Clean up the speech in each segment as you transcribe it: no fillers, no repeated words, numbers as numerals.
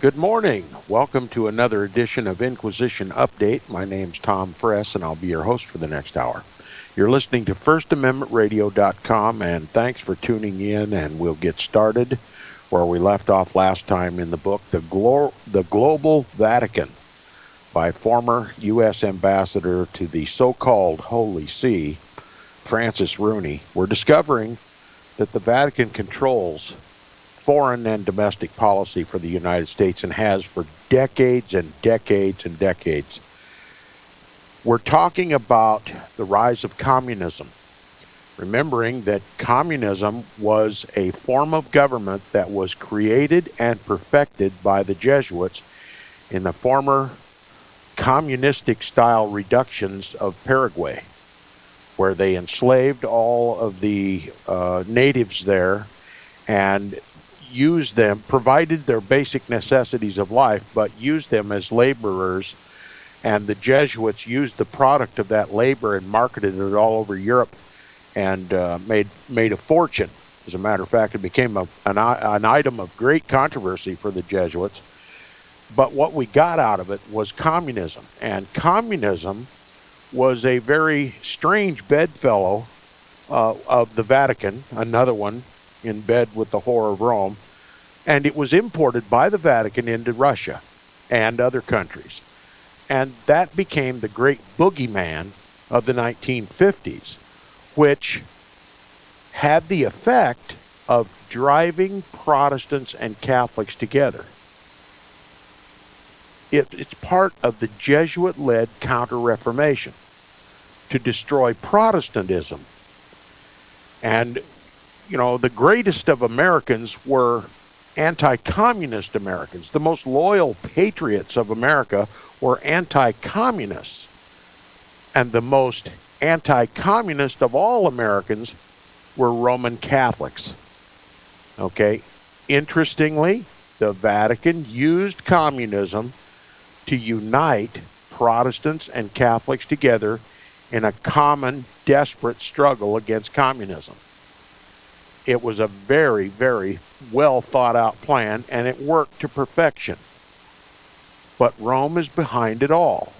Good morning. Welcome to another edition of Inquisition Update. My name's Tom Fress, and I'll be your host for the next hour. You're listening to FirstAmendmentRadio.com, and thanks for tuning in, and we'll get started where we left off last time in the book, The Global Vatican, by former U.S. Ambassador to the so-called Holy See, Francis Rooney. We're discovering that the Vatican controls foreign and domestic policy for the United States and has for decades and decades and decades. We're talking about the rise of communism, remembering that communism was a form of government that was created and perfected by the Jesuits in the former communistic-style reductions of Paraguay, where they enslaved all of the natives there and used them, provided their basic necessities of life, but used them as laborers, and the Jesuits used the product of that labor and marketed it all over Europe and made a fortune. As a matter of fact, it became an item of great controversy for the Jesuits. But what we got out of it was communism, and communism was a very strange bedfellow of the Vatican, another one in bed with the whore of Rome, and it was imported by the Vatican into Russia and other countries. And that became the great boogeyman of the 1950s, which had the effect of driving Protestants and Catholics together. It's part of the Jesuit-led Counter-Reformation to destroy Protestantism. And you know, the greatest of Americans were anti-communist Americans. The most loyal patriots of America were anti-communists. And the most anti-communist of all Americans were Roman Catholics. Okay? Interestingly, the Vatican used communism to unite Protestants and Catholics together in a common, desperate struggle against communism. It was a very, very well thought out plan, and it worked to perfection. But Rome is behind it all.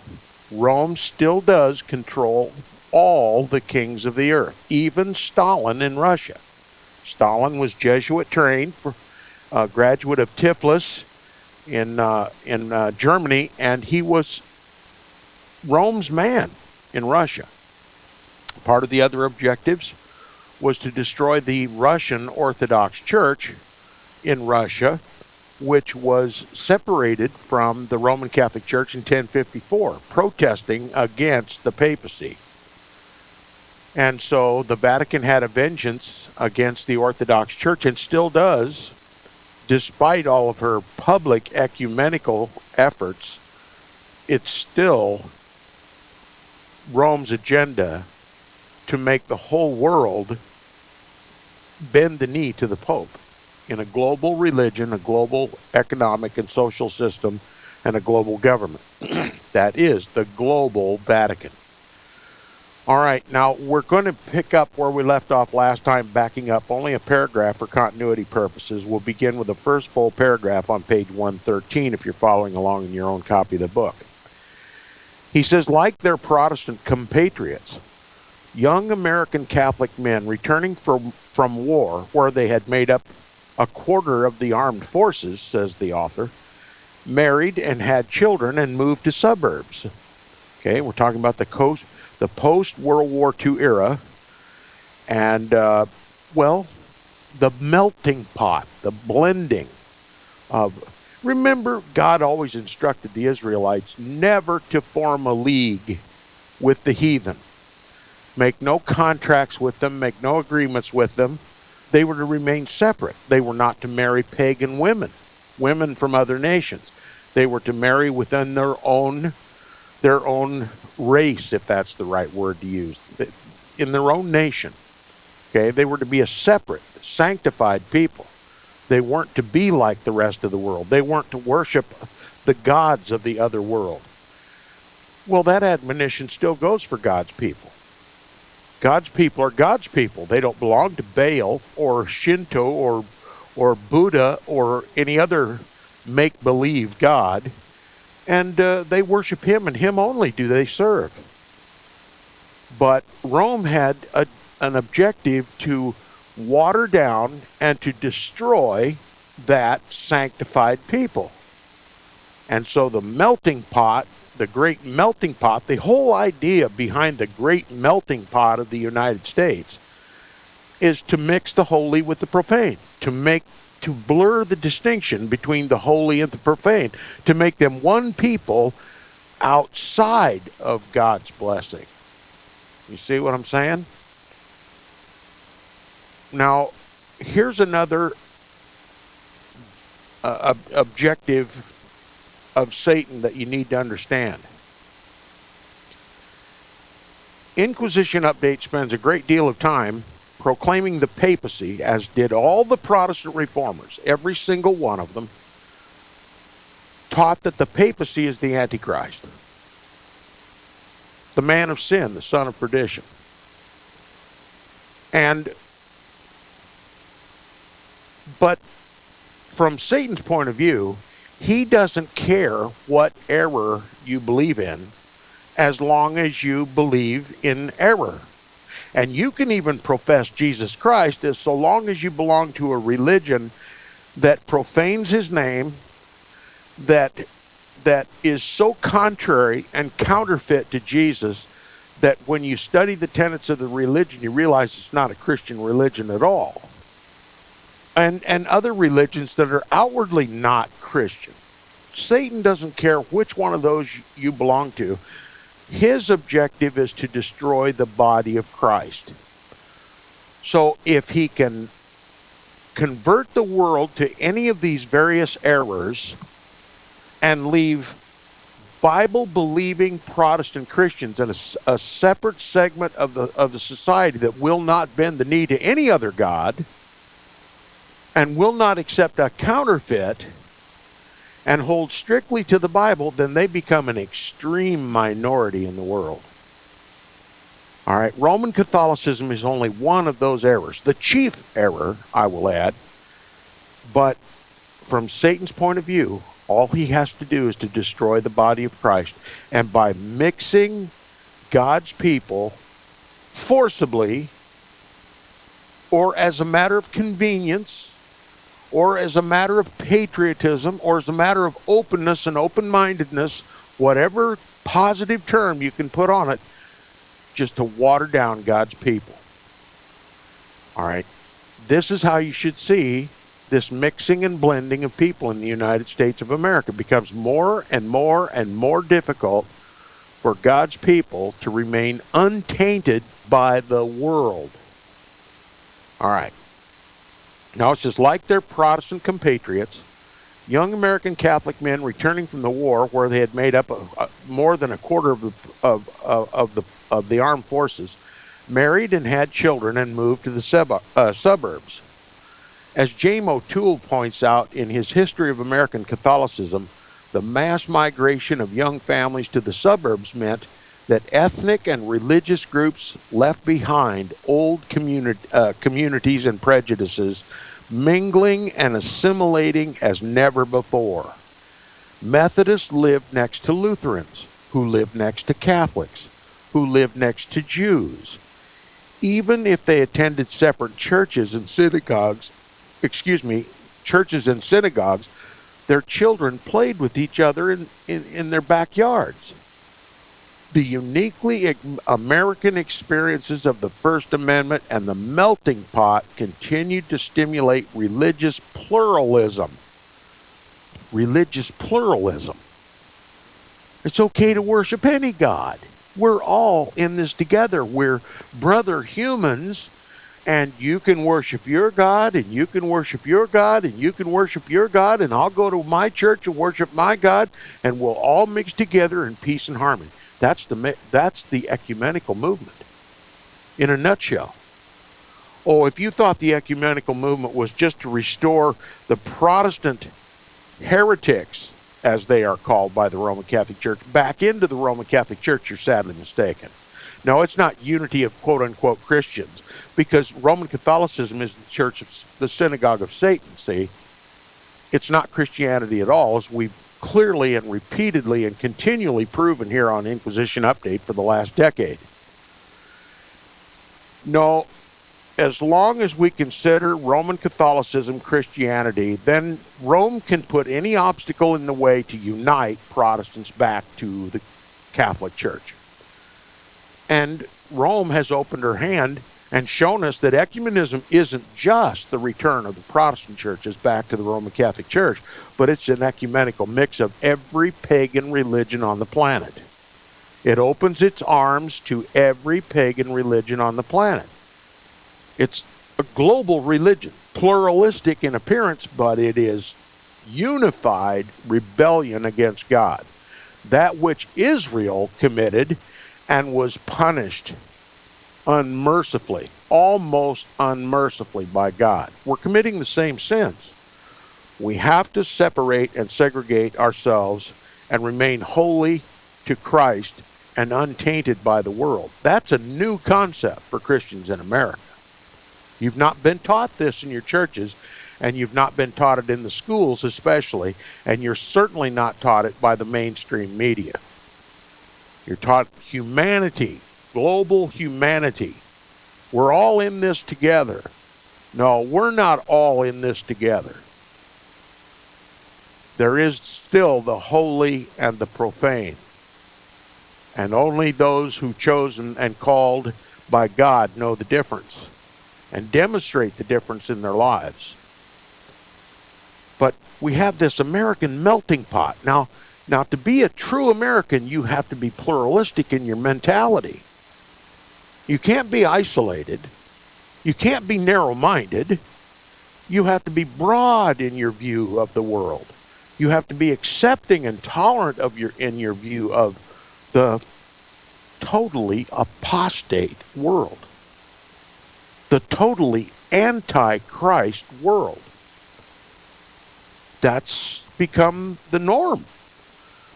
Rome still does control all the kings of the earth, even Stalin in Russia. Stalin was Jesuit trained, a graduate of Tiflis in Germany, and he was Rome's man in Russia. Part of the other objectives was to destroy the Russian Orthodox Church in Russia, which was separated from the Roman Catholic Church in 1054, protesting against the papacy. And so the Vatican had a vengeance against the Orthodox Church, and still does, despite all of her public ecumenical efforts. It's still Rome's agenda to make the whole world bend the knee to the Pope in a global religion, a global economic and social system, and a global government. That is the global Vatican. All right, now we're going to pick up where we left off last time, backing up only a paragraph for continuity purposes. We'll begin with the first full paragraph on page 113 if you're following along in your own copy of the book. He says, like their Protestant compatriots, young American Catholic men returning from war, where they had made up a quarter of the armed forces, says the author, married and had children and moved to suburbs. Okay, we're talking about the post-World War II era, and, the melting pot, the blending of... Remember, God always instructed the Israelites never to form a league with the heathen. Make no contracts with them, make no agreements with them. They were to remain separate. They were not to marry pagan women from other nations. They were to marry within their own race, if that's the right word to use, in their own nation. Okay, they were to be a separate, sanctified people. They weren't to be like the rest of the world. They weren't to worship the gods of the other world. Well, that admonition still goes for God's people. God's people are God's people. They don't belong to Baal or Shinto or Buddha or any other make-believe God, and they worship him and him only do they serve. But Rome had an objective to water down and to destroy that sanctified people. And so the melting pot, the great melting pot, the whole idea behind the great melting pot of the United States is to mix the holy with the profane, to blur the distinction between the holy and the profane, to make them one people outside of God's blessing. You see what I'm saying? Now, here's another objective of Satan that you need to understand. Inquisition Update spends a great deal of time proclaiming the papacy, as did all the Protestant reformers. Every single one of them taught that the papacy is the Antichrist, the man of sin, the son of perdition. But from Satan's point of view, he doesn't care what error you believe in, as long as you believe in error. And you can even profess Jesus Christ as so long as you belong to a religion that profanes his name, that is so contrary and counterfeit to Jesus that when you study the tenets of the religion, you realize it's not a Christian religion at all. And other religions that are outwardly not Christian. Satan doesn't care which one of those you belong to. His objective is to destroy the body of Christ. So if he can convert the world to any of these various errors and leave Bible-believing Protestant Christians in a separate segment of the society that will not bend the knee to any other god and will not accept a counterfeit and hold strictly to the Bible, then they become an extreme minority in the world. All right, Roman Catholicism is only one of those errors, the chief error, I will add. But from Satan's point of view, all he has to do is to destroy the body of Christ. And by mixing God's people forcibly, or as a matter of convenience, or as a matter of patriotism, or as a matter of openness and open-mindedness, whatever positive term you can put on it, just to water down God's people. All right, this is how you should see this mixing and blending of people in the United States of America. It becomes more and more and more difficult for God's people to remain untainted by the world. All right. Now, it's just like their Protestant compatriots, young American Catholic men returning from the war, where they had made up more than a quarter of the armed forces, married and had children and moved to the suburbs. As James O'Toole points out in his History of American Catholicism, the mass migration of young families to the suburbs meant that ethnic and religious groups left behind old communities and prejudices, mingling and assimilating as never before. Methodists lived next to Lutherans, who lived next to Catholics, who lived next to Jews. Even if they attended separate churches and synagogues, their children played with each other in their backyards. The uniquely American experiences of the First Amendment and the melting pot continued to stimulate religious pluralism. Religious pluralism. It's okay to worship any God. We're all in this together. We're brother humans, and you can worship your God, and you can worship your God, and you can worship your God, and I'll go to my church and worship my God, and we'll all mix together in peace and harmony. That's the ecumenical movement in a nutshell. Oh, if you thought the ecumenical movement was just to restore the Protestant heretics, as they are called by the Roman Catholic Church, back into the Roman Catholic Church, you're sadly mistaken. No, it's not unity of quote-unquote Christians, because Roman Catholicism is the church of the synagogue of Satan, see? it's not Christianity at all, as we've clearly and repeatedly and continually proven here on Inquisition Update for the last decade. No, as long as we consider Roman Catholicism Christianity, then Rome can put any obstacle in the way to unite Protestants back to the Catholic Church. And Rome has opened her hand and shown us that ecumenism isn't just the return of the Protestant churches back to the Roman Catholic Church, but it's an ecumenical mix of every pagan religion on the planet. It opens its arms to every pagan religion on the planet. It's a global religion, pluralistic in appearance, but it is unified rebellion against God. That which Israel committed and was punished unmercifully, almost unmercifully by God. We're committing the same sins. We have to separate and segregate ourselves and remain holy to Christ and untainted by the world. That's a new concept for Christians in America. You've not been taught this in your churches, and you've not been taught it in the schools especially, and you're certainly not taught it by the mainstream media. You're taught humanity, global humanity. We're all in this together. No, we're not all in this together. There is still the holy and the profane. And only those who chosen and called by God know the difference and demonstrate the difference in their lives. But we have this American melting pot. Now, to be a true American, you have to be pluralistic in your mentality. You can't be isolated. You can't be narrow-minded. You have to be broad in your view of the world. You have to be accepting and tolerant in your view of the totally apostate world, the totally anti-Christ world. That's become the norm.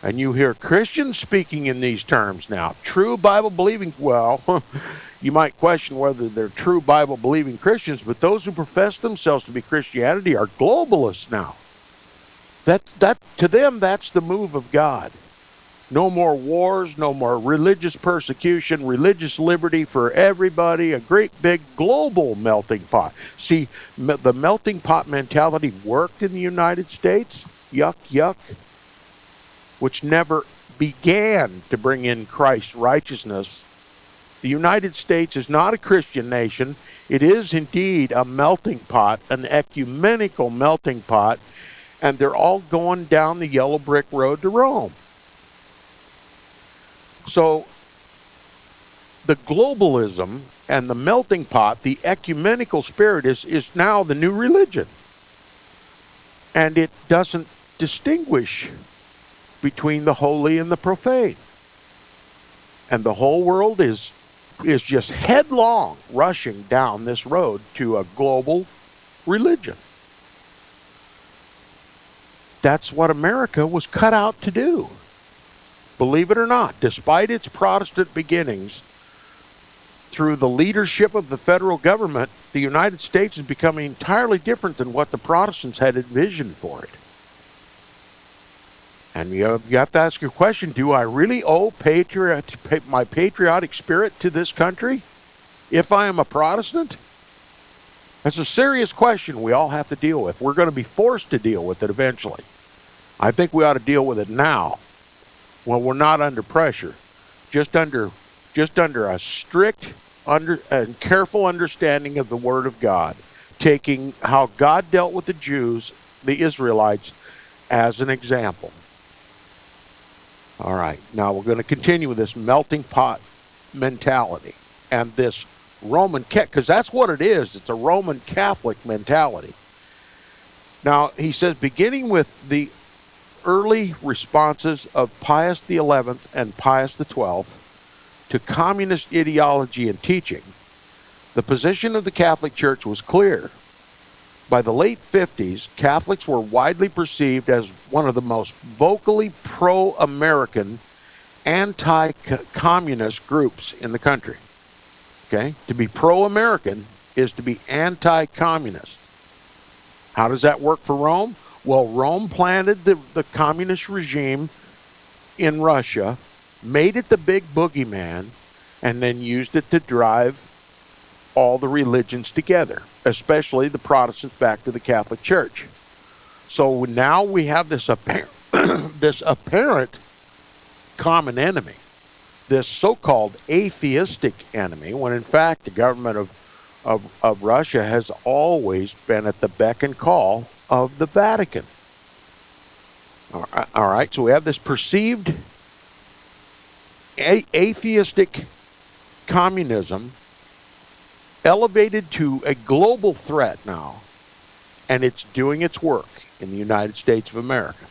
And you hear Christians speaking in these terms now. True Bible-believing, well, you might question whether they're true Bible-believing Christians, but those who profess themselves to be Christianity are globalists now. That to them, that's the move of God. No more wars, no more religious persecution, religious liberty for everybody, a great big global melting pot. See, the melting pot mentality worked in the United States, yuck, yuck, which never began to bring in Christ's righteousness. The United States is not a Christian nation. It is indeed a melting pot, an ecumenical melting pot, and they're all going down the yellow brick road to Rome. So the globalism and the melting pot, the ecumenical spirit is now the new religion. And it doesn't distinguish between the holy and the profane. And the whole world is just headlong rushing down this road to a global religion. That's what America was cut out to do. Believe it or not, despite its Protestant beginnings, through the leadership of the federal government, the United States is becoming entirely different than what the Protestants had envisioned for it. And you have to ask your question, do I really owe my patriotic spirit to this country if I am a Protestant? That's a serious question we all have to deal with. We're going to be forced to deal with it eventually. I think we ought to deal with it now. Well, we're not under pressure, just under a strict and careful understanding of the Word of God, taking how God dealt with the Jews, the Israelites, as an example. All right, now we're going to continue with this melting pot mentality and this Roman, because that's what it is. It's a Roman Catholic mentality. Now, he says, beginning with the early responses of Pius XI and Pius XII to communist ideology and teaching, the position of the Catholic Church was clear. By the late 50s, Catholics were widely perceived as one of the most vocally pro-American, anti-communist groups in the country. Okay? To be pro-American is to be anti-communist. How does that work for Rome? Well, Rome planted the communist regime in Russia, made it the big boogeyman, and then used it to drive all the religions together, especially the Protestants back to the Catholic Church. So now we have this apparent common enemy, this so-called atheistic enemy, when in fact the government of Russia has always been at the beck and call of the Vatican. All right, so we have this perceived atheistic communism elevated to a global threat now, and it's doing its work in the United States of America.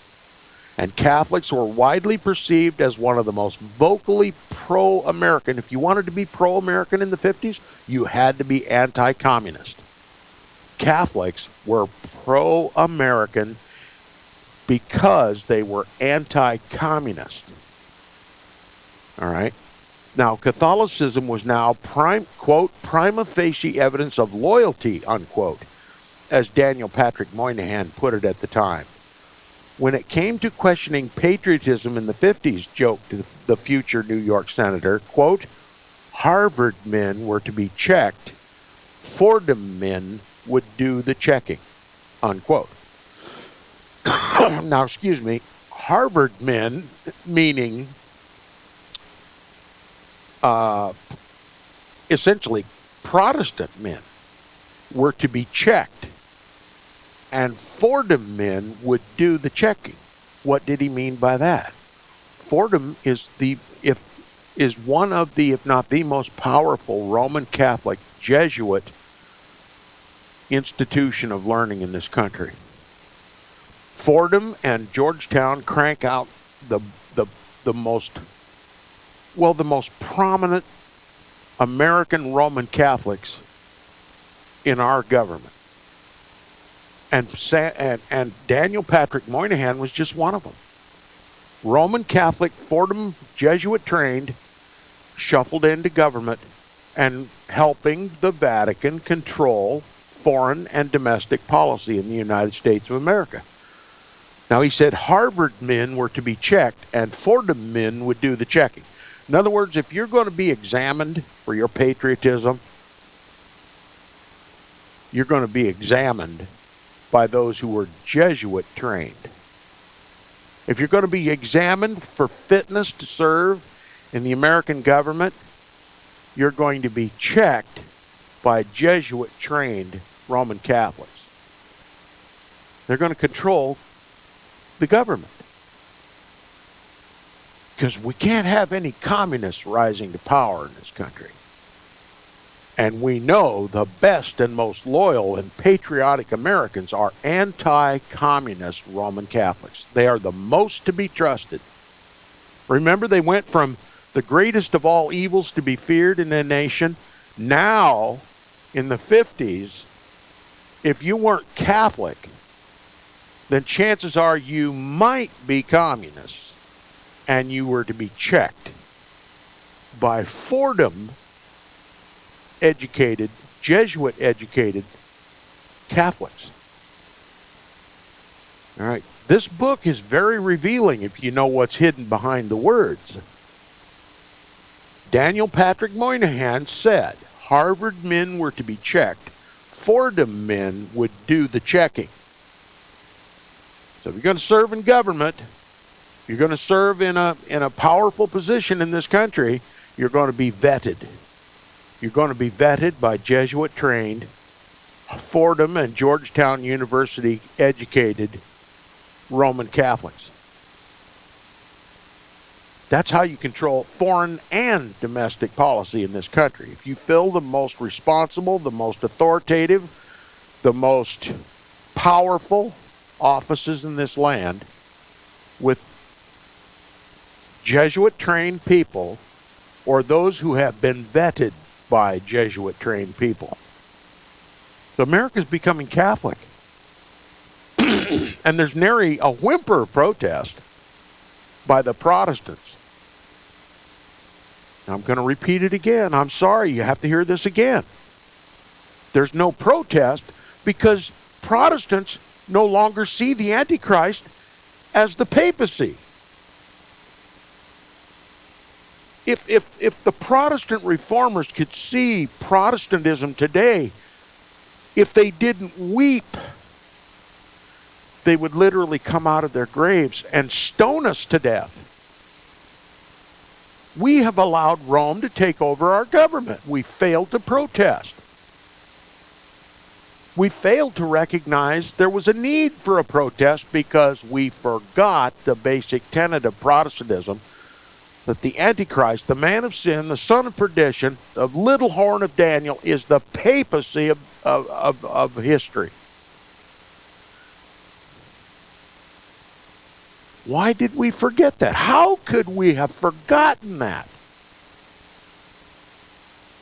And Catholics were widely perceived as one of the most vocally pro-American. If you wanted to be pro-American in the 50s, you had to be anti-communist. Catholics were pro-American because they were anti-communist. All right? Now, Catholicism was now, quote, prima facie evidence of loyalty, unquote, as Daniel Patrick Moynihan put it at the time. When it came to questioning patriotism in the 50s, joked the future New York senator, quote, Harvard men were to be checked, Fordham men would do the checking, unquote. Now, excuse me, Harvard men, meaning essentially Protestant men, were to be checked, and Fordham men would do the checking. What did he mean by that? Fordham is one of the, if not the most powerful Roman Catholic Jesuit institution of learning in this country. Fordham and Georgetown crank out the most prominent American Roman Catholics in our government. And Daniel Patrick Moynihan was just one of them. Roman Catholic, Fordham, Jesuit trained, shuffled into government and helping the Vatican control foreign and domestic policy in the United States of America. Now, he said Harvard men were to be checked and Fordham men would do the checking. In other words, if you're going to be examined for your patriotism, you're going to be examined by those who were Jesuit trained. If you're going to be examined for fitness to serve in the American government, you're going to be checked by Jesuit trained Roman Catholics. They're going to control the government. Because we can't have any communists rising to power in this country. And we know the best and most loyal and patriotic Americans are anti-communist Roman Catholics. They are the most to be trusted. Remember, they went from the greatest of all evils to be feared in the nation. Now, in the 50s, if you weren't Catholic, then chances are you might be communist, and you were to be checked by Fordham educated, Jesuit educated Catholics. All right. This book is very revealing if you know what's hidden behind the words. Daniel Patrick Moynihan said Harvard men were to be checked. Fordham men would do the checking. So if you're going to serve in government, you're going to serve in a powerful position in this country, you're going to be vetted. You're going to be vetted by Jesuit-trained, Fordham and Georgetown University educated Roman Catholics. That's how you control foreign and domestic policy in this country. If you fill the most responsible, the most authoritative, the most powerful offices in this land with Jesuit-trained people or those who have been vetted by Jesuit-trained people. So America's becoming Catholic. And there's nary a whimper of protest by the Protestants. Now, I'm going to repeat it again. I'm sorry, you have to hear this again. There's no protest because Protestants no longer see the Antichrist as the papacy. If the Protestant reformers could see Protestantism today, if they didn't weep, they would literally come out of their graves and stone us to death. We have allowed Rome to take over our government. We failed to protest. We failed to recognize there was a need for a protest because we forgot the basic tenet of Protestantism, that the Antichrist, the man of sin, the son of perdition, the little horn of Daniel, is the papacy of history. Why did we forget that? How could we have forgotten that?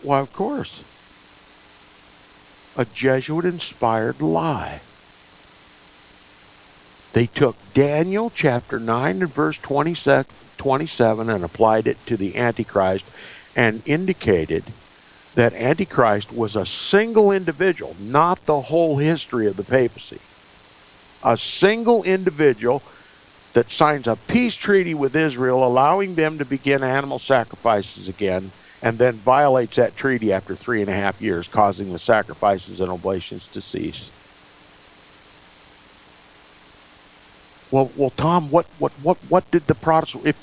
Why, of course, a Jesuit-inspired lie. They took Daniel chapter 9 and verse 27 and applied it to the Antichrist and indicated that Antichrist was a single individual, not the whole history of the papacy. A single individual that signs a peace treaty with Israel, allowing them to begin animal sacrifices again, and then violates that treaty after 3.5 years, causing the sacrifices and oblations to cease. Well, Tom, what did the Protestant, if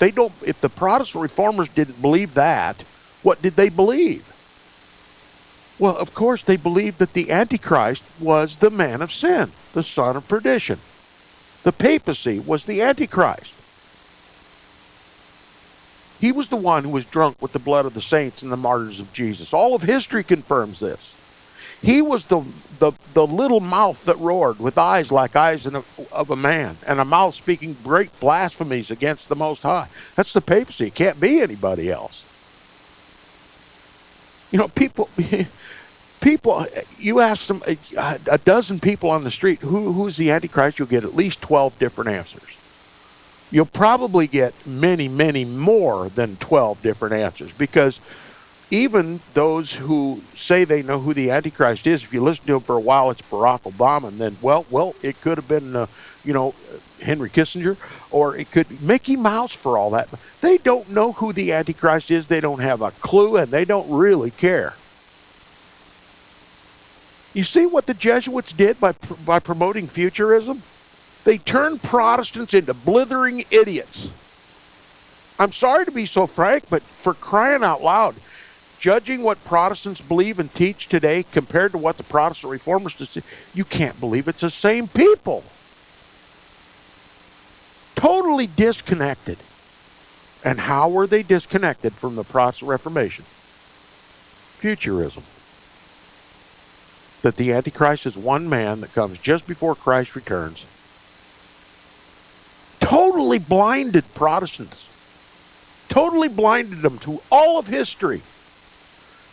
the Protestant reformers didn't believe that, what did they believe? Well, of course, they believed that the Antichrist was the man of sin, the son of perdition. The papacy was the Antichrist. He was the one who was drunk with the blood of the saints and the martyrs of Jesus. All of history confirms this. He was the little mouth that roared, with eyes like eyes of a man, and a mouth speaking great blasphemies against the Most High. That's the papacy. It can't be anybody else. You know, people, you ask them, a dozen people on the street, who's the Antichrist, you'll get at least 12 different answers. You'll probably get many, many more than 12 different answers, because even those who say they know who the Antichrist is, if you listen to him for a while, it's Barack Obama, and then, well, it could have been, Henry Kissinger, or it could be Mickey Mouse for all that. They don't know who the Antichrist is. They don't have a clue, and they don't really care. You see what the Jesuits did by promoting futurism? They turned Protestants into blithering idiots. I'm sorry to be so frank, but for crying out loud, judging what Protestants believe and teach today compared to what the Protestant reformers did, you can't believe it's the same people. Totally disconnected. And how were they disconnected from the Protestant Reformation? Futurism. That the Antichrist is one man that comes just before Christ returns. Totally blinded Protestants. Totally blinded them to all of history.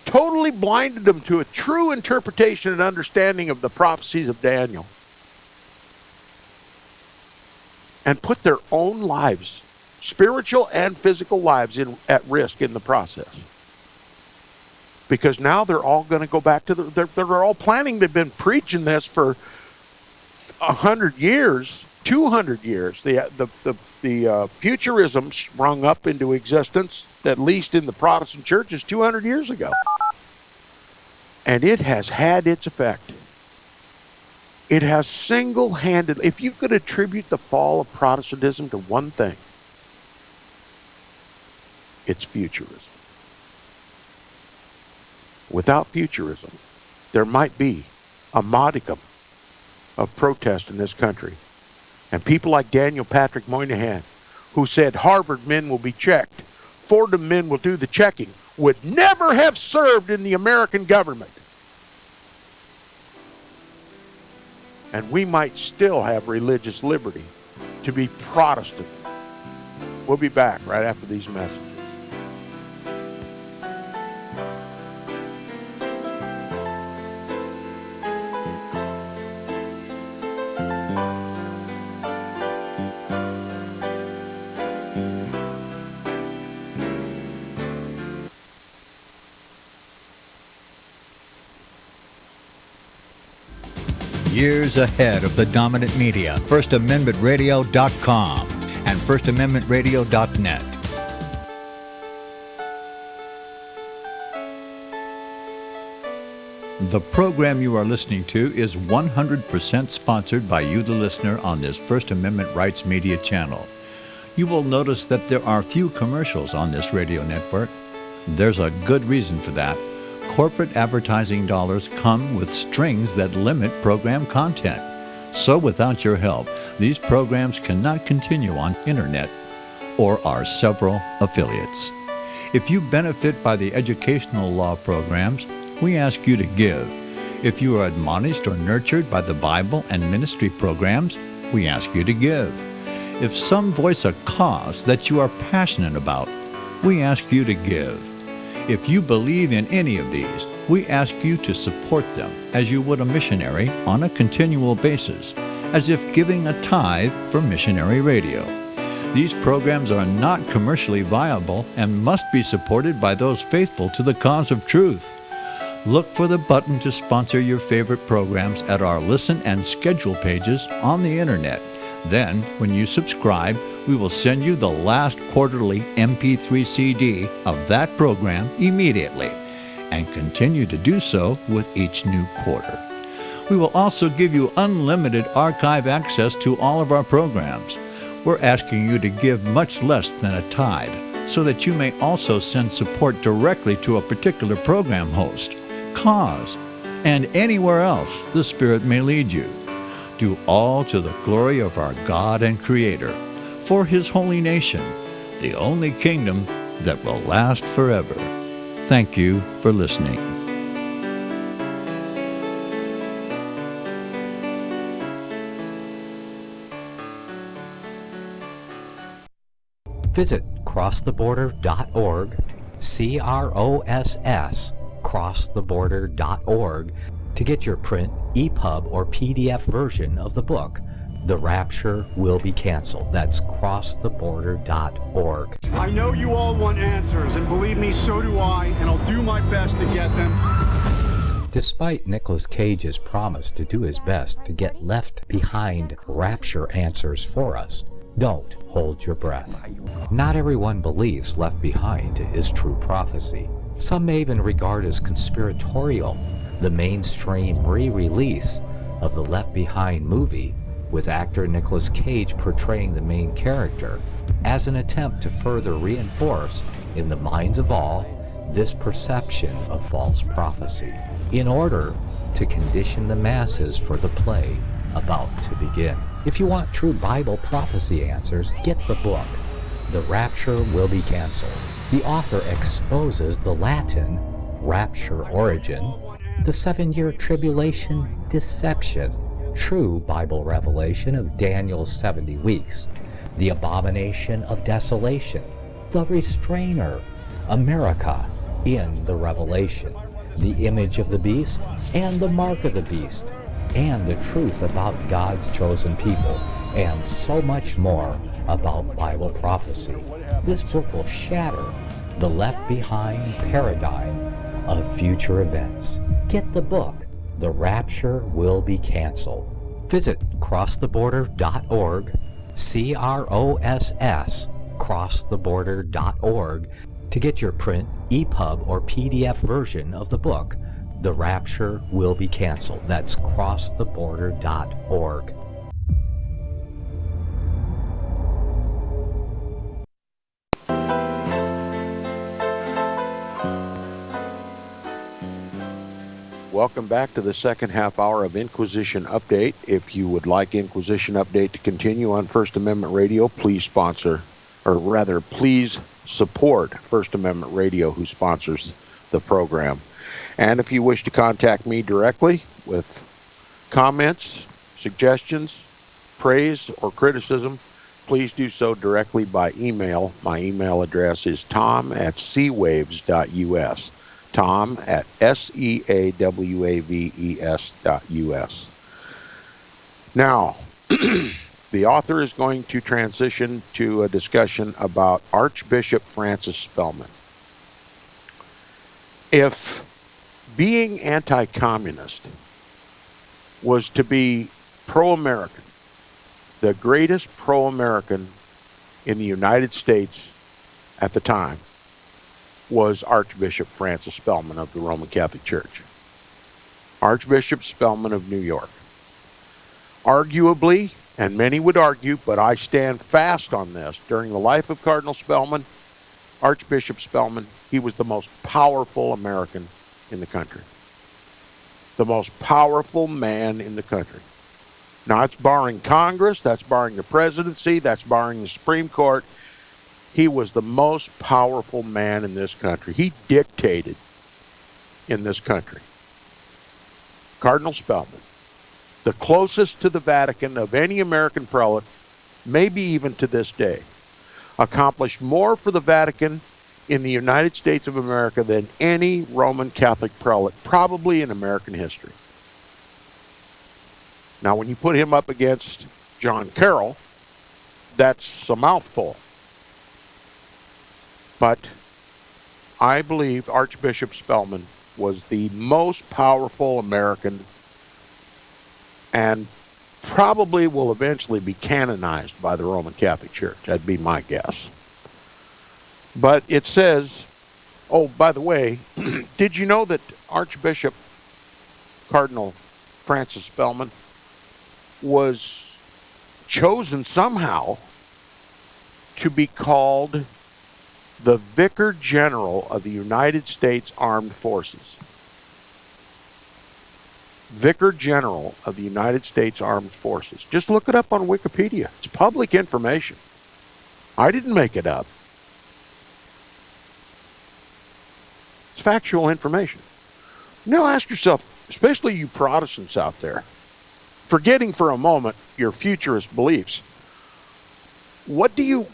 Totally blinded them to a true interpretation and understanding of the prophecies of Daniel. And put their own lives, spiritual and physical lives, at risk in the process. Because now they're all going to go back to they're all planning, they've been preaching this for 100 years, 200 years. The futurism sprung up into existence, at least in the Protestant churches, 200 years ago. And it has had its effect. It has single-handed, if you could attribute the fall of Protestantism to one thing, it's futurism. Without futurism, there might be a modicum of protest in this country. And people like Daniel Patrick Moynihan, who said Harvard men will be checked, Fordham men will do the checking, would never have served in the American government. And we might still have religious liberty to be Protestant. We'll be back right after these messages. years ahead of the dominant media. FirstAmendmentRadio.com and FirstAmendmentRadio.net. The program you are listening to is 100% sponsored by you, the listener, on this First Amendment Rights Media channel. You will notice that there are few commercials on this radio network. There's a good reason for that. Corporate advertising dollars come with strings that limit program content. So without your help, these programs cannot continue on internet or our several affiliates. If you benefit by the educational law programs, we ask you to give. If you are admonished or nurtured by the Bible and ministry programs, we ask you to give. If some voice a cause that you are passionate about, we ask you to give. If you believe in any of these, we ask you to support them as you would a missionary on a continual basis, as if giving a tithe for missionary radio. These programs are not commercially viable and must be supported by those faithful to the cause of truth. Look for the button to sponsor your favorite programs at our listen and schedule pages on the internet. Then, when you subscribe, we will send you the last quarterly MP3 CD of that program immediately, and continue to do so with each new quarter. We will also give you unlimited archive access to all of our programs. We're asking you to give much less than a tithe, so that you may also send support directly to a particular program host, cause, and anywhere else the Spirit may lead you. Do all to the glory of our God and Creator, for His holy nation, the only kingdom that will last forever. Thank you for listening. Visit crosstheborder.org, CROSS, crosstheborder.org, to get your print, EPUB, or PDF version of the book, The Rapture Will Be Canceled. That's crosstheborder.org. I know you all want answers, and believe me, so do I, and I'll do my best to get them. Despite Nicolas Cage's promise to do his best to get left behind rapture answers for us, don't hold your breath. Not everyone believes Left Behind is true prophecy. Some may even regard as conspiratorial the mainstream re-release of the Left Behind movie, with actor Nicolas Cage portraying the main character, as an attempt to further reinforce in the minds of all this perception of false prophecy, in order to condition the masses for the play about to begin. If you want true Bible prophecy answers, get the book, The Rapture Will Be Canceled. The author exposes the Latin rapture origin, the 7-year tribulation deception, true Bible revelation of Daniel's 70 weeks, the abomination of desolation, the restrainer, America in the Revelation, the image of the beast and the mark of the beast, and the truth about God's chosen people, and so much more about Bible prophecy. This book will shatter the Left Behind paradigm of future events. Get the book, The Rapture Will Be Canceled. Visit crosstheborder.org, CROSS, crosstheborder.org, to get your print, EPUB, or PDF version of the book, The Rapture Will Be Canceled. That's crosstheborder.org. Welcome back to the second half hour of Inquisition Update. If you would like Inquisition Update to continue on First Amendment Radio, please sponsor, or rather, please support First Amendment Radio, who sponsors the program. And if you wish to contact me directly with comments, suggestions, praise, or criticism, please do so directly by email. My email address is tom@seawaves.us. tom@seawaves.us. Now, the author is going to transition to a discussion about Archbishop Francis Spellman. If being anti-communist was to be pro-American. The greatest pro-American in the United States at the time was Archbishop Francis Spellman of the Roman Catholic Church. Archbishop Spellman of New York. Arguably, and many would argue, but I stand fast on this, during the life of Cardinal Spellman, Archbishop Spellman, he was the most powerful American in the country. The most powerful man in the country. Now, that's barring Congress, that's barring the presidency, that's barring the Supreme Court. He was the most powerful man in this country. He dictated in this country. Cardinal Spellman, the closest to the Vatican of any American prelate, maybe even to this day, accomplished more for the Vatican in the United States of America than any Roman Catholic prelate, probably in American history. Now, when you put him up against John Carroll, that's a mouthful. But I believe Archbishop Spellman was the most powerful American and probably will eventually be canonized by the Roman Catholic Church. That'd be my guess. But it says, oh, by the way, did you know that Archbishop Cardinal Francis Spellman was chosen somehow to be called the Vicar General of the United States Armed Forces? Vicar General of the United States Armed Forces. Just look it up on Wikipedia. It's public information. I didn't make it up. It's factual information. Now ask yourself, especially you Protestants out there, forgetting for a moment your futurist beliefs, what do you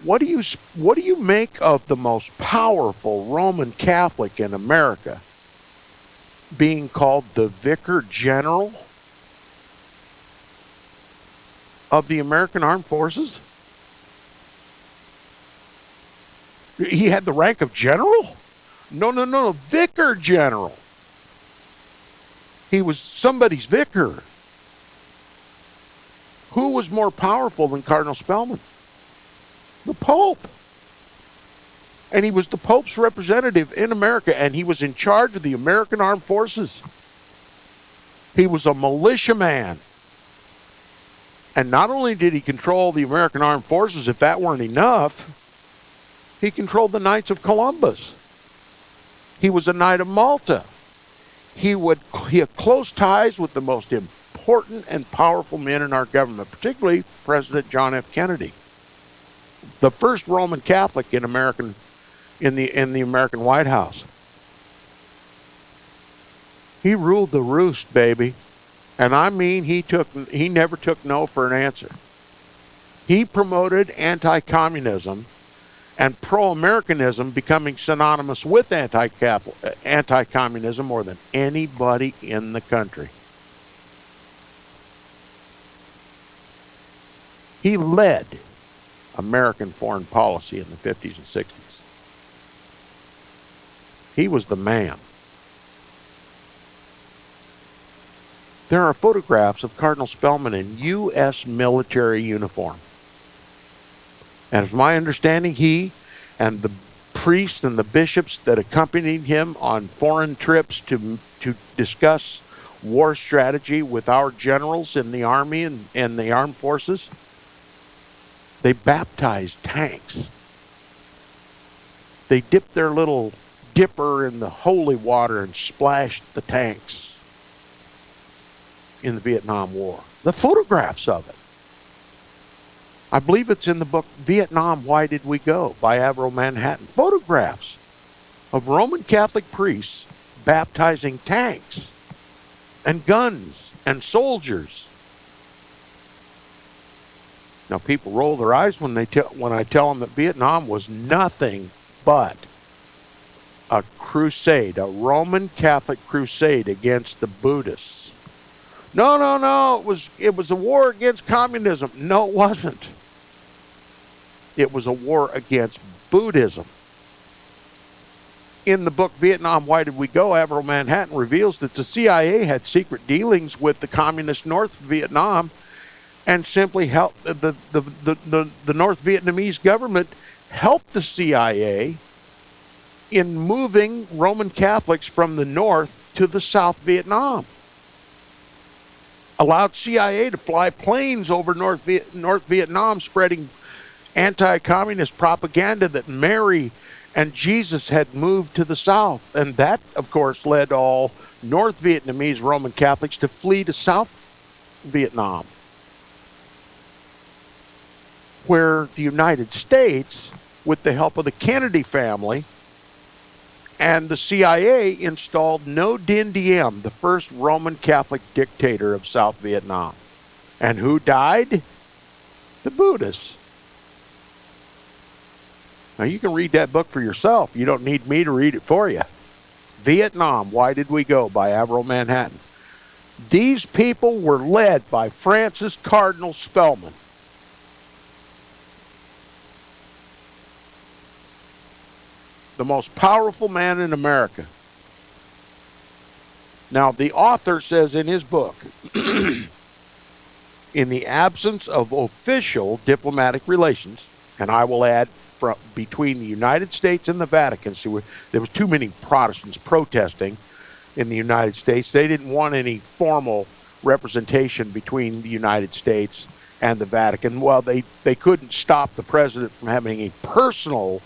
make of the most powerful Roman Catholic in America being called the Vicar General of the American Armed Forces? He had the rank of general? No, Vicar General. He was somebody's vicar. Who was more powerful than Cardinal Spellman? The Pope. And he was the Pope's representative in America, and he was in charge of the American Armed Forces. He was a militiaman. And not only did he control the American Armed Forces, if that weren't enough, he controlled the Knights of Columbus. He was a Knight of Malta. He had close ties with the most important and powerful men in our government, particularly President John F. Kennedy, the first Roman Catholic in the American White House. He ruled the roost, baby. And I mean, he never took no for an answer. He promoted anti-communism and pro-Americanism, becoming synonymous with anti-communism more than anybody in the country. He led American foreign policy in the 50s and 60s. He was the man. There are photographs of Cardinal Spellman in U.S. military uniform. And it's my understanding he and the priests and the bishops that accompanied him on foreign trips to discuss war strategy with our generals in the Army and the armed forces, they baptized tanks. They dipped their little dipper in the holy water and splashed the tanks in the Vietnam War. The photographs of it. I believe it's in the book Vietnam, Why Did We Go? By Avro Manhattan. Photographs of Roman Catholic priests baptizing tanks and guns and soldiers. Now, people roll their eyes when I tell them that Vietnam was nothing but a crusade, a Roman Catholic crusade against the Buddhists. No, it was a war against communism. No, it wasn't. It was a war against Buddhism. in the book Vietnam, Why Did We Go? Avril Manhattan reveals that the CIA had secret dealings with the communist North Vietnam and simply helped the North Vietnamese government helped the CIA in moving Roman Catholics from the North to the South Vietnam. Allowed CIA to fly planes over North Vietnam spreading anti-communist propaganda that Mary and Jesus had moved to the South. And that, of course, led all North Vietnamese Roman Catholics to flee to South Vietnam, where the United States, with the help of the Kennedy family and the CIA, installed Ngo Dinh Diem, the first Roman Catholic dictator of South Vietnam. And who died? The Buddhists. Now, you can read that book for yourself. You don't need me to read it for you. Vietnam, Why Did We Go? By Avril Manhattan. These people were led by Francis Cardinal Spellman. The most powerful man in America. Now, the author says in his book, in the absence of official diplomatic relations, and I will add, between the United States and the Vatican, so there was too many Protestants protesting in the United States. They didn't want any formal representation between the United States and the Vatican. Well, they couldn't stop the president from having a personal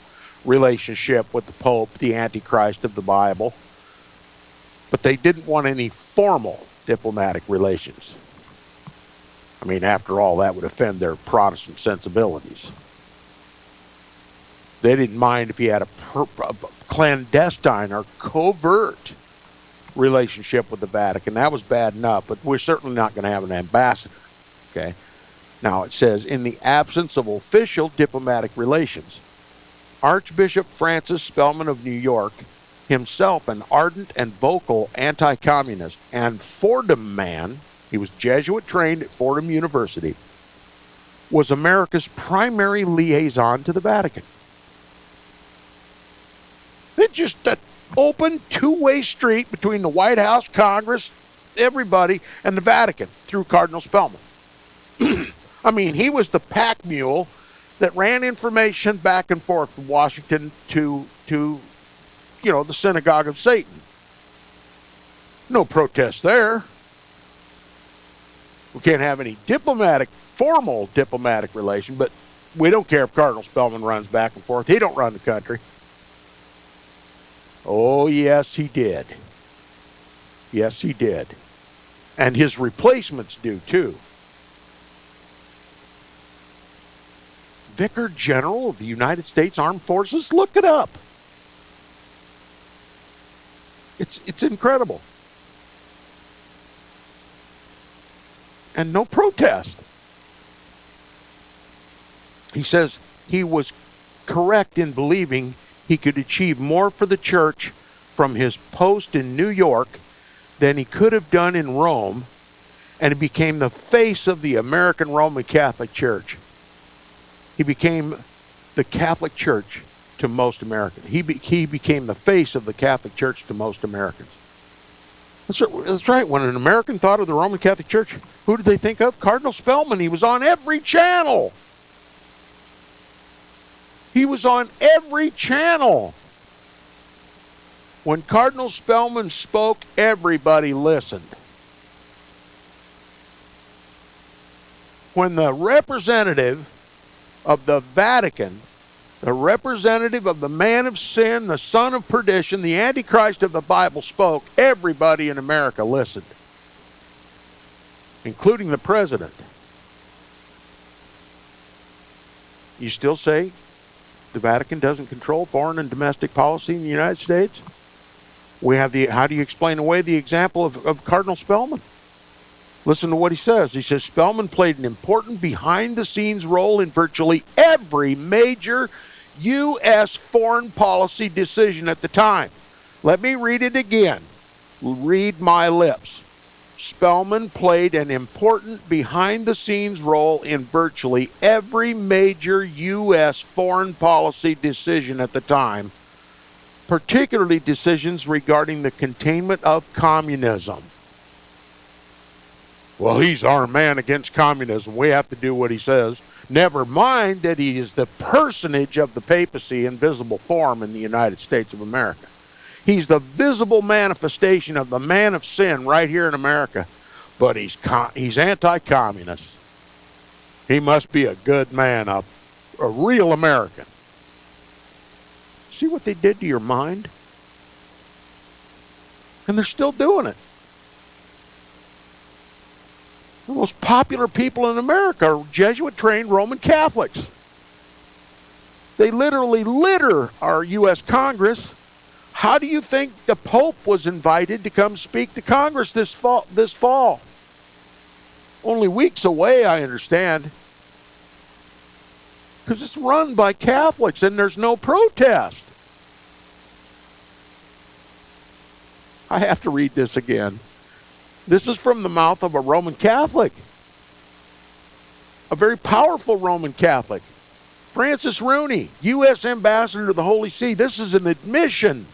relationship with the Pope, the Antichrist of the Bible, but they didn't want any formal diplomatic relations. I mean, after all, that would offend their Protestant sensibilities. They didn't mind if he had a clandestine or covert relationship with the Vatican. That was bad enough, but we're certainly not going to have an ambassador. Okay. Now it says, in the absence of official diplomatic relations, Archbishop Francis Spellman of New York, himself an ardent and vocal anti-communist and Fordham man, he was Jesuit trained at Fordham University, was America's primary liaison to the Vatican. It's just an open two-way street between the White House, Congress, everybody, and the Vatican through Cardinal Spellman. I mean, he was the pack mule that ran information back and forth from Washington to the synagogue of Satan. No protest there. We can't have any formal diplomatic relation, but we don't care if Cardinal Spellman runs back and forth. He don't run the country. Oh, yes, he did. Yes, he did. And his replacements do, too. Vicar General of the United States Armed Forces? Look it up. It's incredible. And no protest. He says he was correct in believing he could achieve more for the church from his post in New York than he could have done in Rome, and he became the face of the American Roman Catholic Church. He became the Catholic Church to most Americans. He became the face of the Catholic Church to most Americans. That's right. When an American thought of the Roman Catholic Church, who did they think of? Cardinal Spellman. He was on every channel. He was on every channel. When Cardinal Spellman spoke, everybody listened. When the representative of the Vatican, the representative of the man of sin, the son of perdition, the Antichrist of the Bible spoke, everybody in America listened, including the president. You still say the Vatican doesn't control foreign and domestic policy in the United States? How do you explain away the example of Cardinal Spellman? Listen to what he says. He says, Spellman played an important behind-the-scenes role in virtually every major U.S. foreign policy decision at the time. Let me read it again. Read my lips. Spellman played an important behind-the-scenes role in virtually every major U.S. foreign policy decision at the time, particularly decisions regarding the containment of communism. Well, he's our man against communism. We have to do what he says. Never mind that he is the personage of the papacy in visible form in the United States of America. He's the visible manifestation of the man of sin right here in America. But he's anti-communist. He must be a good man, a real American. See what they did to your mind? And they're still doing it. The most popular people in America are Jesuit-trained Roman Catholics. They literally litter our U.S. Congress. How do you think the Pope was invited to come speak to Congress this fall? Only weeks away, I understand. Because it's run by Catholics and there's no protest. I have to read this again. This is from the mouth of a Roman Catholic. A very powerful Roman Catholic. Francis Rooney, U.S. Ambassador to the Holy See. This is an admission.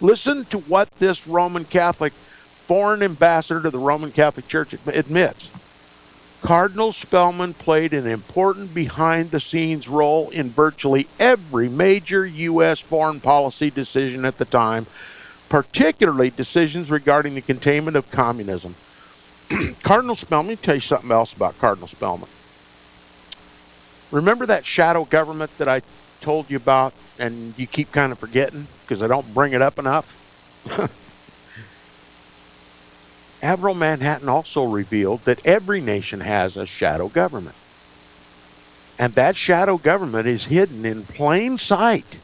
Listen to what this Roman Catholic, foreign ambassador to the Roman Catholic Church admits. Cardinal Spellman played an important behind-the-scenes role in virtually every major U.S. foreign policy decision at the time, particularly decisions regarding the containment of communism. Cardinal Spellman, let me tell you something else about Cardinal Spellman. Remember that shadow government that I told you about and you keep kind of forgetting because I don't bring it up enough? Admiral Manhattan also revealed that every nation has a shadow government. And that shadow government is hidden in plain sight.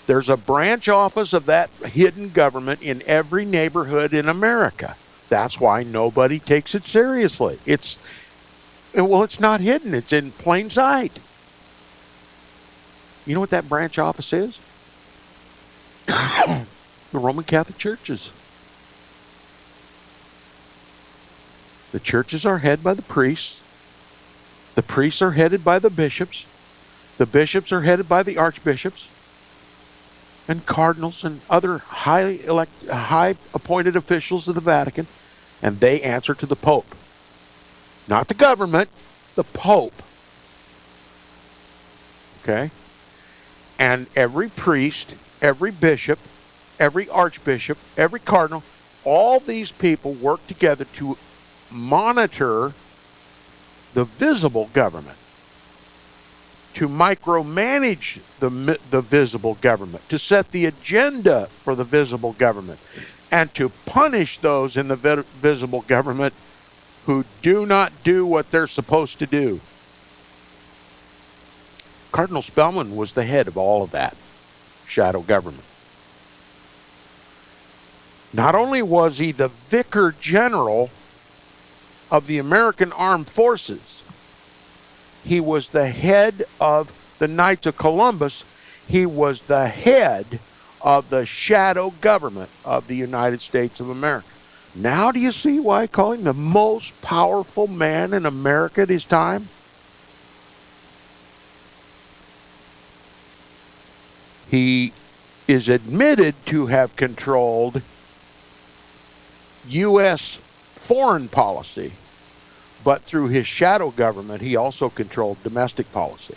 There's a branch office of that hidden government in every neighborhood in America. That's why nobody takes it seriously. It's not hidden. It's in plain sight. You know what that branch office is? The Roman Catholic churches. The churches are headed by the priests. The priests are headed by the bishops. The bishops are headed by the archbishops and cardinals and other high appointed officials of the Vatican, and they answer to the Pope. Not the government, the Pope. Okay? And every priest, every bishop, every archbishop, every cardinal, all these people work together to monitor the visible government, to micromanage the visible government, to set the agenda for the visible government, and to punish those in the visible government who do not do what they're supposed to do. Cardinal Spellman was the head of all of that shadow government. Not only was he the Vicar General of the American Armed Forces, he was the head of the Knights of Columbus. He was the head of the shadow government of the United States of America. Now do you see why I call him the most powerful man in America at his time? He is admitted to have controlled U.S. foreign policy, but through his shadow government, he also controlled domestic policy.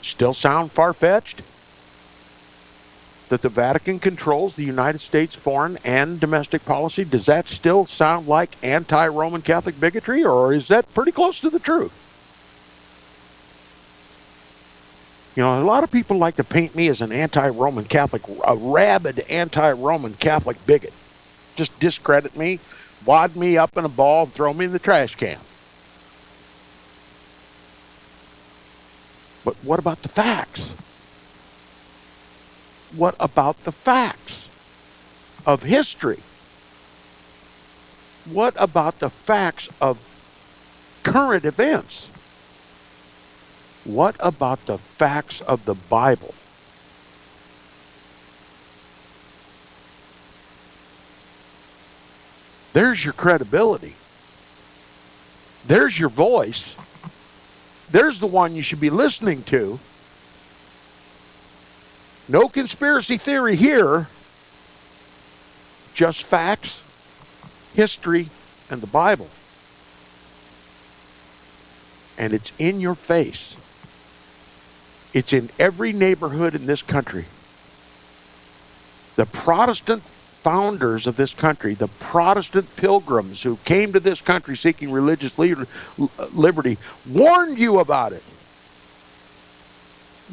Still sound far-fetched? That the Vatican controls the United States foreign and domestic policy? Does that still sound like anti-Roman Catholic bigotry, or is that pretty close to the truth? You know, a lot of people like to paint me as an anti-Roman Catholic, a rabid anti-Roman Catholic bigot. Just discredit me, wad me up in a ball, and throw me in the trash can. But what about the facts? What about the facts of history? What about the facts of current events? What about the facts of the Bible? There's your credibility. There's your voice. There's the one you should be listening to. No conspiracy theory here. Just facts, history, and the Bible. And it's in your face. It's in every neighborhood in this country. The Protestant founders of this country, the Protestant pilgrims who came to this country seeking religious liberty, warned you about it.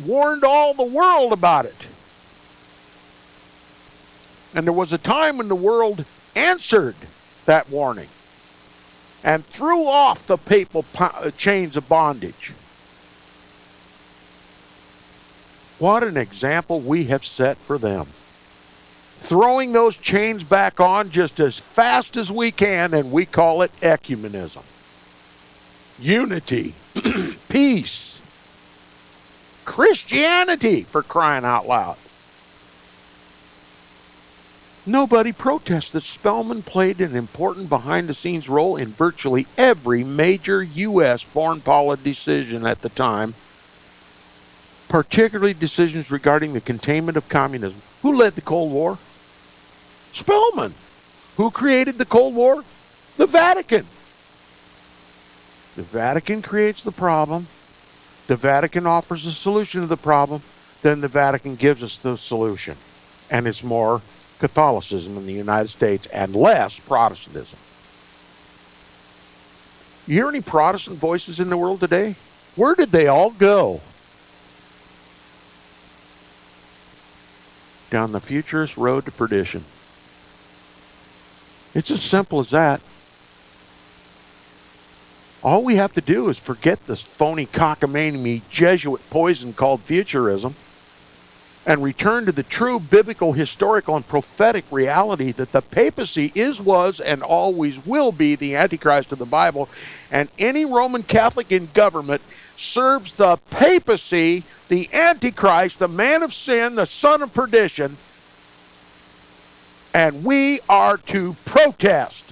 Warned all the world about it. And there was a time when the world answered that warning and threw off the papal chains of bondage. What an example we have set for them. Throwing those chains back on just as fast as we can, and we call it ecumenism. Unity, peace, Christianity, for crying out loud. Nobody protests that Spellman played an important behind-the-scenes role in virtually every major U.S. foreign policy decision at the time, particularly decisions regarding the containment of communism. Who led the Cold War? Spellman. Who created the Cold War? The Vatican. The Vatican creates the problem. The Vatican offers a solution to the problem. Then the Vatican gives us the solution. And it's more Catholicism in the United States and less Protestantism. You hear any Protestant voices in the world today? Where did they all go? Down the futurist road to perdition. It's as simple as that. All we have to do is forget this phony cockamamie Jesuit poison called futurism and return to the true biblical, historical, and prophetic reality that the papacy is, was, and always will be the Antichrist of the Bible, and any Roman Catholic in government serves the papacy, the Antichrist, the man of sin, the son of perdition, and we are to protest.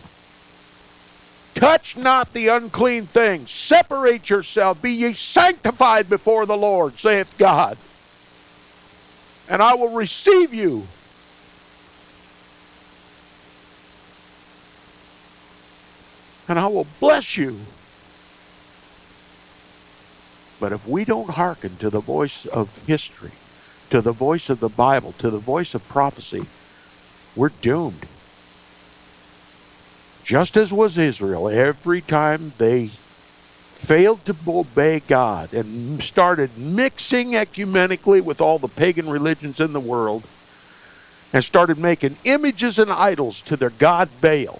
Touch not the unclean thing. Separate yourself. Be ye sanctified before the Lord, saith God. And I will receive you. And I will bless you. But if we don't hearken to the voice of history, to the voice of the Bible, to the voice of prophecy, we're doomed. Just as was Israel, every time they failed to obey God and started mixing ecumenically with all the pagan religions in the world and started making images and idols to their god Baal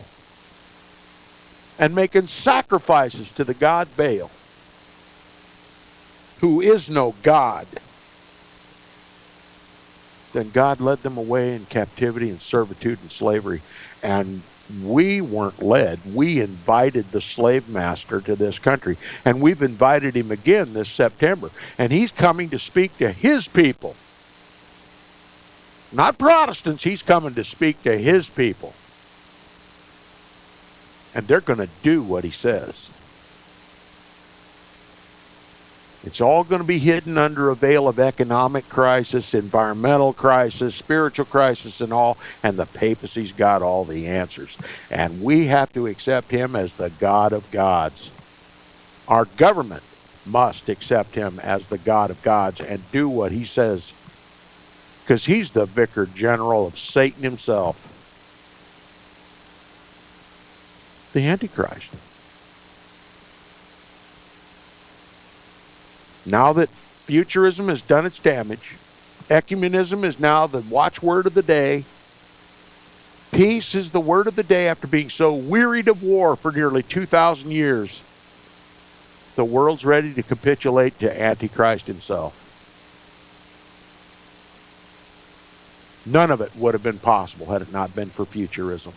and making sacrifices to the god Baal, who is no God, then God led them away in captivity and servitude and slavery. And we weren't led. We invited the slave master to this country. And we've invited him again this September. And he's coming to speak to his people. Not Protestants. He's coming to speak to his people. And they're going to do what he says. It's all going to be hidden under a veil of economic crisis, environmental crisis, spiritual crisis, and all. And the papacy's got all the answers. And we have to accept him as the God of gods. Our government must accept him as the God of gods and do what he says. Because he's the vicar general of Satan himself. The Antichrist. Now that futurism has done its damage, ecumenism is now the watchword of the day. Peace is the word of the day after being so wearied of war for nearly 2,000 years. The world's ready to capitulate to Antichrist himself. None of it would have been possible had it not been for futurism.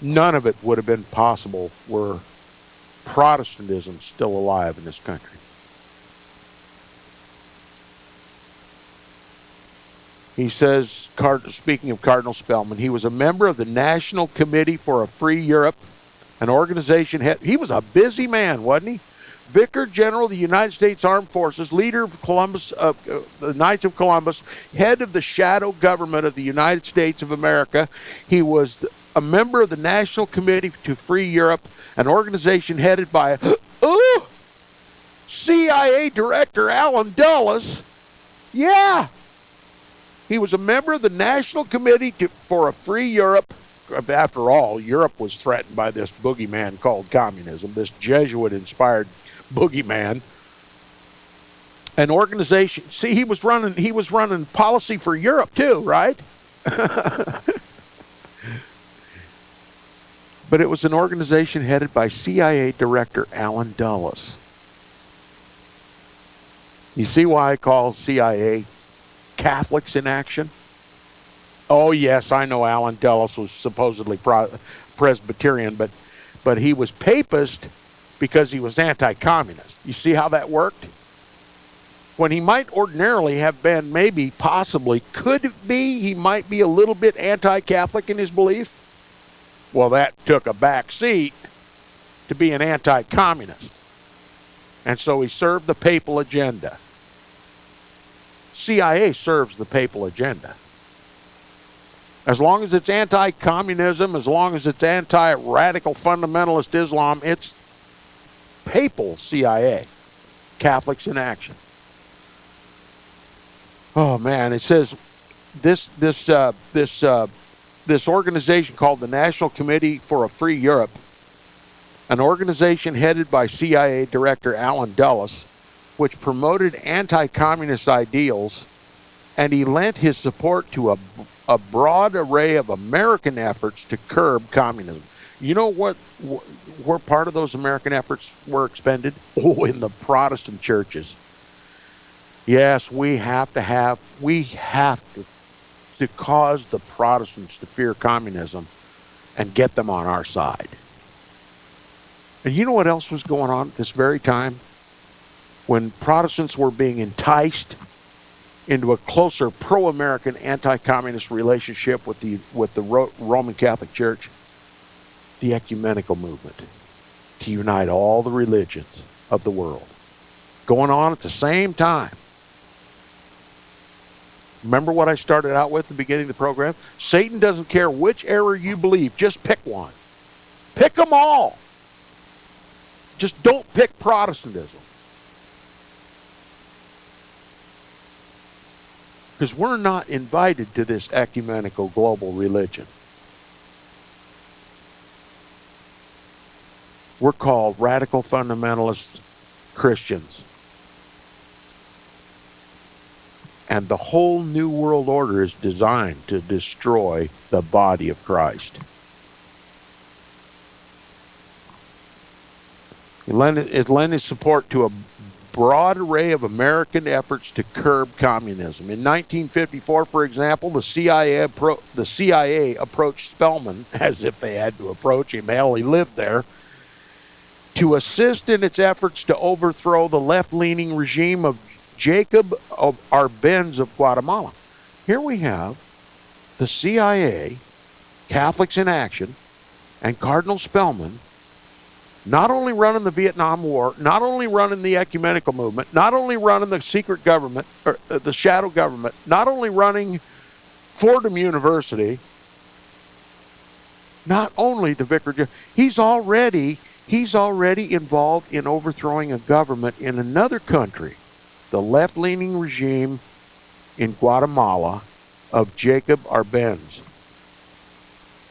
None of it would have been possible were Protestantism still alive in this country. He says, speaking of Cardinal Spellman, he was a member of the National Committee for a Free Europe, an organization. He was a busy man, wasn't he? Vicar General of the United States Armed Forces, leader of Columbus, the Knights of Columbus, head of the shadow government of the United States of America. He was a member of the National Committee to Free Europe, an organization headed by CIA Director Allen Dulles. Yeah. He was a member of the National Committee for a Free Europe. After all, Europe was threatened by this boogeyman called communism, this Jesuit-inspired boogeyman. An organization. See, he was running policy for Europe too, right? But it was an organization headed by CIA Director Allen Dulles. You see why I call CIA Catholics in action? Oh yes, I know Allen Dulles was supposedly Presbyterian, but he was papist because he was anti-communist. You see how that worked? When he might ordinarily have been, maybe, possibly, could be, he might be a little bit anti-Catholic in his belief. Well, that took a back seat to be an anti-communist. And so he served the papal agenda. CIA serves the papal agenda. As long as it's anti-communism, as long as it's anti-radical fundamentalist Islam, it's papal CIA. Catholics in action. Oh man, it says this organization called the National Committee for a Free Europe, an organization headed by CIA Director Allen Dulles, which promoted anti-communist ideals, and he lent his support to a broad array of American efforts to curb communism. You know where part of those American efforts were expended? Oh, in the Protestant churches. Yes, we have to cause the Protestants to fear communism and get them on our side. And you know what else was going on at this very time? When Protestants were being enticed into a closer pro-American anti-communist relationship with the Roman Catholic Church, the ecumenical movement to unite all the religions of the world, going on at the same time. Remember what I started out with at the beginning of the program? Satan doesn't care which error you believe. Just pick one. Pick them all. Just don't pick Protestantism. Because we're not invited to this ecumenical global religion. We're called radical fundamentalist Christians. And the whole New World Order is designed to destroy the body of Christ. It lent support to a broad array of American efforts to curb communism. In 1954, for example, the CIA approached Spellman, as if they had to approach him. Hell, he lived there, to assist in its efforts to overthrow the left-leaning regime of Jacob Arbenz of Guatemala. Here we have the CIA, Catholics in Action, and Cardinal Spellman not only running the Vietnam War, not only running the ecumenical movement, not only running the secret government, or the shadow government, not only running Fordham University, not only the vicar, he's already involved in overthrowing a government in another country, the left-leaning regime in Guatemala of Jacob Arbenz.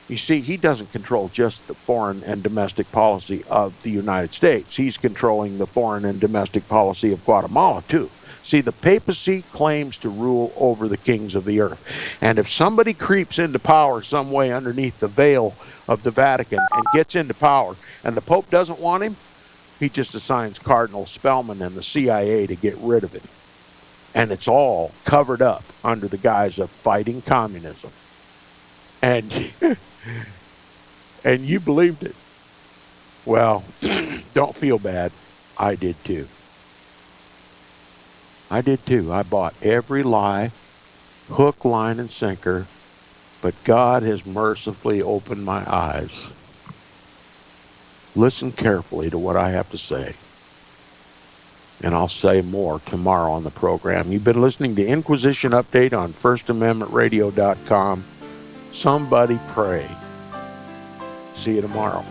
You see, he doesn't control just the foreign and domestic policy of the United States. He's controlling the foreign and domestic policy of Guatemala, too. See, the papacy claims to rule over the kings of the earth. And if somebody creeps into power some way underneath the veil of the Vatican and gets into power, and the Pope doesn't want him, he just assigns Cardinal Spellman and the CIA to get rid of it. And it's all covered up under the guise of fighting communism. And and you believed it. Well, don't feel bad. I did too. I bought every lie, hook, line, and sinker, but God has mercifully opened my eyes. Listen carefully to what I have to say. And I'll say more tomorrow on the program. You've been listening to Inquisition Update on FirstAmendmentRadio.com. Somebody pray. See you tomorrow.